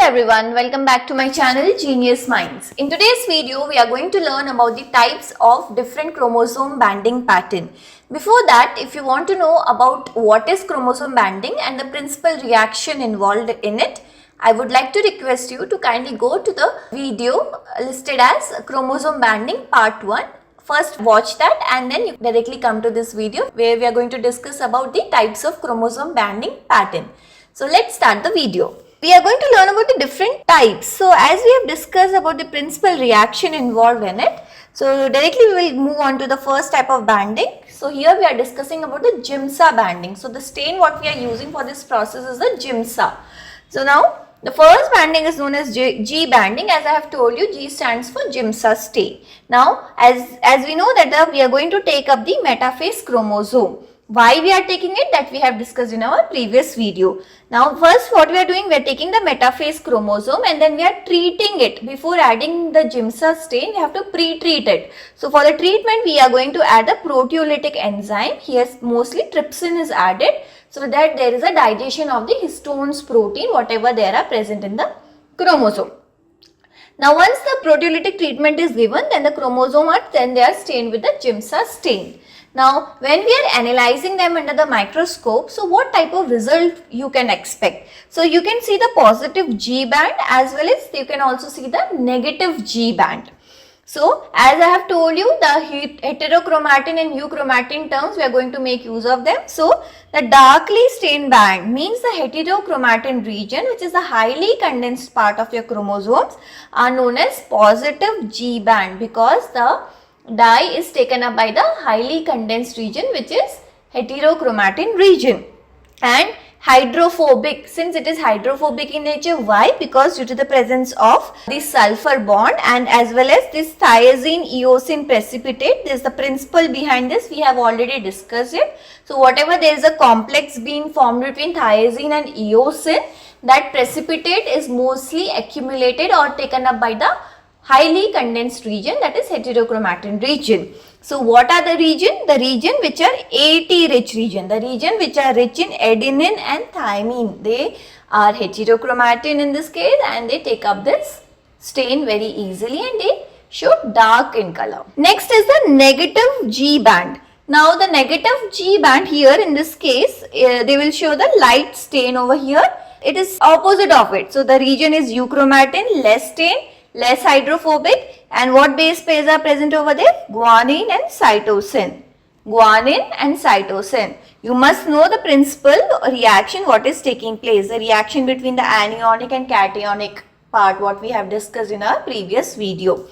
everyone, welcome back to my channel Genius Minds. In today's video, we are going to learn about the types of different chromosome banding pattern. Before that, if you want to know about what is chromosome banding and the principal reaction involved in it, I would like to request you to kindly go to the video listed as chromosome banding part 1. First watch that and then you directly come to this video where we are going to discuss about the types of chromosome banding pattern. So let's start the video. We are going to learn about the different types. So as we have discussed about the principal reaction involved in it, so directly we will move on to the first type of banding. So here we are discussing about the Giemsa banding. So the stain what we are using for this process is the Giemsa. So now the first banding is known as G banding. As I have told you, G stands for Giemsa stain. Now as we know that we are going to take up the metaphase chromosome. Why we are taking it, that we have discussed in our previous video. Now first what we are doing, we are taking the metaphase chromosome and then we are treating it. Before adding the Giemsa stain, we have to pre-treat it. So for the treatment, we are going to add a proteolytic enzyme. Here mostly trypsin is added so that there is a digestion of the histones protein, whatever they are present in the chromosome. Now once the proteolytic treatment is given, then the chromosome they are stained with the Giemsa stain. Now, when we are analyzing them under the microscope, so what type of result you can expect? So, you can see the positive G band as well as you can also see the negative G band. So, as I have told you, the heterochromatin and euchromatin terms, we are going to make use of them. So, the darkly stained band means the heterochromatin region, which is the highly condensed part of your chromosomes, are known as positive G band because the dye is taken up by the highly condensed region, which is heterochromatin region. And hydrophobic, since it is hydrophobic in nature, why? Because due to the presence of this sulfur bond and as well as this thiazine eosin precipitate, this is the principle behind this, we have already discussed it. So whatever there is a complex being formed between thiazine and eosin, that precipitate is mostly accumulated or taken up by the highly condensed region, that is heterochromatin region. So what are the region? The region which are AT rich region, the region which are rich in adenine and thymine. They are heterochromatin in this case and they take up this stain very easily and they show dark in color. Next is the negative G band. Now the negative G band here in this case, they will show the light stain over here. It is opposite of it. So the region is euchromatin, less stain, less hydrophobic, and what base pairs are present over there? Guanine and cytosine. Guanine and cytosine. You must know the principal reaction what is taking place, the reaction between the anionic and cationic part what we have discussed in our previous video.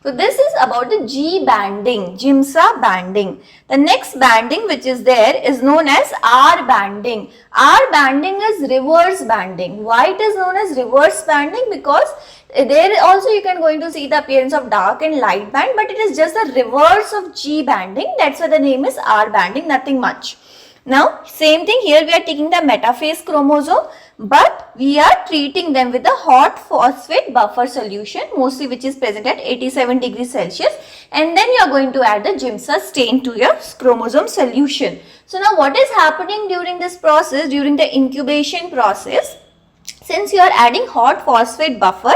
So this is about the G banding, Giemsa banding. The next banding which is there is known as R banding. R banding is reverse banding. Why it is known as reverse banding? Because there also you can going to see the appearance of dark and light band, but it is just the reverse of G banding. That's why the name is R banding, nothing much. Now same thing here, we are taking the metaphase chromosome, but we are treating them with a hot phosphate buffer solution, mostly which is present at 87 degrees Celsius, and then you are going to add the Giemsa stain to your chromosome solution. So now what is happening during this process, during the incubation process, since you are adding hot phosphate buffer,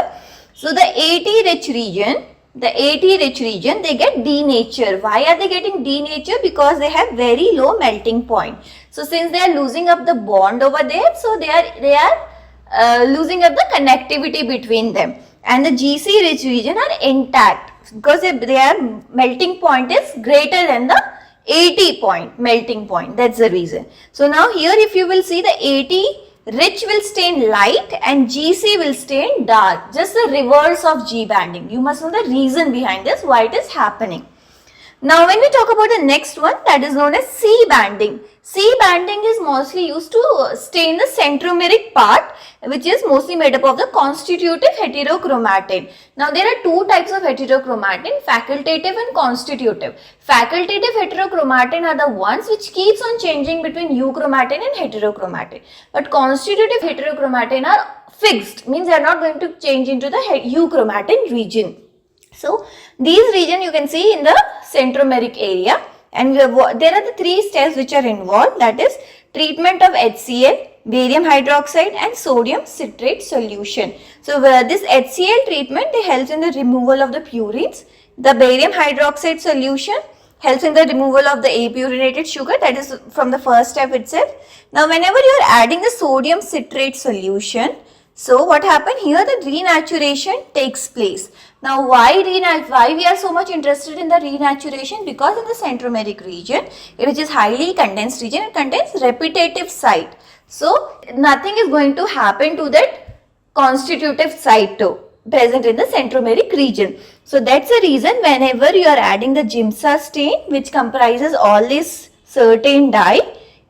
so the AT rich region, they get denatured. Why are they getting denatured? Because they have very low melting point. So since they are losing up the bond over there, so they are losing up the connectivity between them. And the GC rich region are intact because their melting point is greater than the AT point, melting point. That's the reason. So now here if you will see, the AT rich will stain light and GC will stain dark, just the reverse of G banding. You must know the reason behind this, why it is happening. Now when we talk about the next one, that is known as C banding. C banding is mostly used to stain the centromeric part, which is mostly made up of the constitutive heterochromatin. Now there are two types of heterochromatin, facultative and constitutive. Facultative heterochromatin are the ones which keeps on changing between euchromatin and heterochromatin. But constitutive heterochromatin are fixed, means they are not going to change into the euchromatin region. So these region you can see in the centromeric area, and there are the three steps which are involved, that is treatment of HCl, barium hydroxide and sodium citrate solution. So this HCl treatment helps in the removal of the purines. The barium hydroxide solution helps in the removal of the apurinated sugar, that is from the first step itself. Now whenever you are adding the sodium citrate solution, so what happened here, the renaturation takes place. Now why we are so much interested in the renaturation? Because in the centromeric region, which is highly condensed region, it contains repetitive site. So nothing is going to happen to that constitutive site too, present in the centromeric region. So that's the reason whenever you are adding the Giemsa stain, which comprises all these certain dye,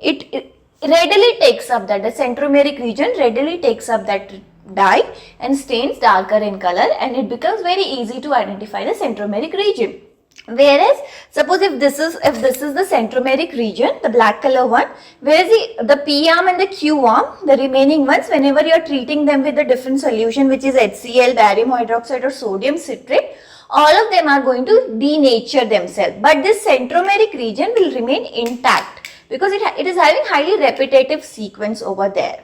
it readily takes up that, the centromeric region readily takes up that dye and stains darker in color, and it becomes very easy to identify the centromeric region. Whereas suppose if this is the centromeric region, the black color one, whereas the P arm and the Q arm, the remaining ones, whenever you are treating them with a different solution, which is HCl, barium hydroxide or sodium citrate, all of them are going to denature themselves, but this centromeric region will remain intact because it is having highly repetitive sequence over there.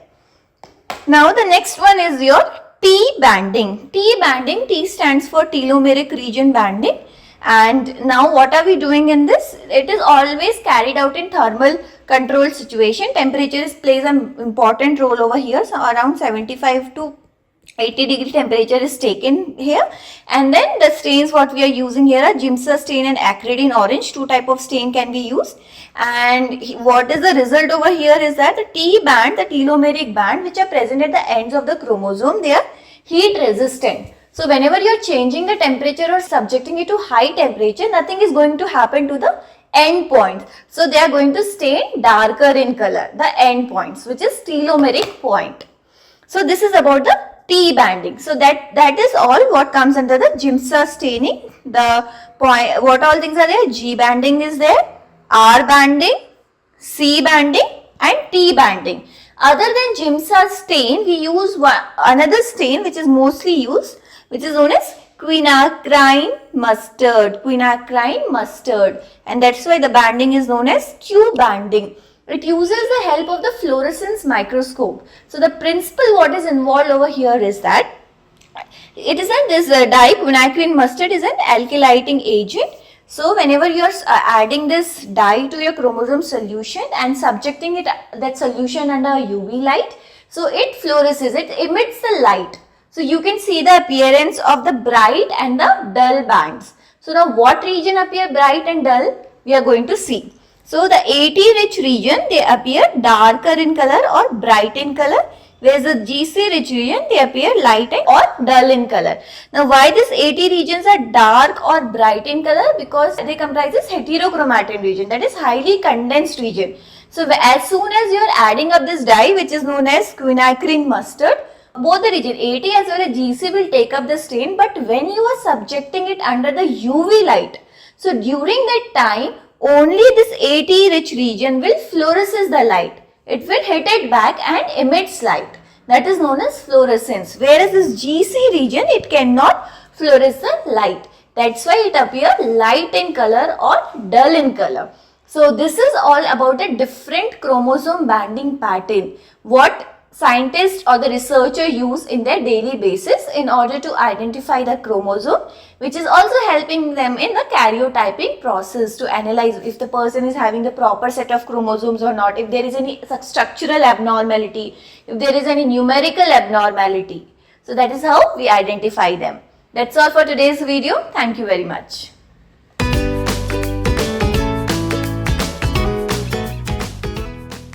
Now the next one is your T banding. T stands for telomeric region banding. And now what are we doing in this? It is always carried out in thermal control situation. Temperature plays an important role over here. So around 75 to 80 degree temperature is taken here, and then the stains what we are using here are Giemsa stain and acridine orange. Two type of stain can be used, and what is the result over here is that the T band, the telomeric band, which are present at the ends of the chromosome, they are heat resistant. So whenever you are changing the temperature or subjecting it to high temperature, nothing is going to happen to the end points. So they are going to stain darker in color, the end points, which is telomeric point. So this is about the T banding. So that is all what comes under the Giemsa staining. The point, what all things are there? G banding is there, R banding, C banding and T banding. Other than Giemsa stain, we use another stain which is mostly used, which is known as quinacrine mustard. Quinacrine mustard, and that's why the banding is known as Q banding. It uses the help of the fluorescence microscope. So the principle what is involved over here is that it is this dye, quinacrine mustard, is an alkylating agent. So whenever you are adding this dye to your chromosome solution and subjecting that solution under UV light, so it fluoresces, it emits the light. So you can see the appearance of the bright and the dull bands. So now what region appear bright and dull? We are going to see. So the AT rich region, they appear darker in color or bright in color, whereas the GC rich region, they appear light or dull in color. Now why these AT regions are dark or bright in color? Because they comprise this heterochromatin region, that is highly condensed region. So as soon as you are adding up this dye, which is known as quinacrine mustard, both the region AT as well as GC will take up the stain, but when you are subjecting it under the UV light, so during that time, only this AT rich region will fluoresces the light. It will hit it back and emits light. That is known as fluorescence. Whereas this GC region, it cannot fluoresce the light. That's why it appears light in color or dull in color. So this is all about a different chromosome banding pattern. What scientists or the researcher use in their daily basis in order to identify the chromosome, which is also helping them in the karyotyping process to analyze if the person is having the proper set of chromosomes or not, if there is any structural abnormality, if there is any numerical abnormality. So that is how we identify them. That's all for today's video. Thank you very much.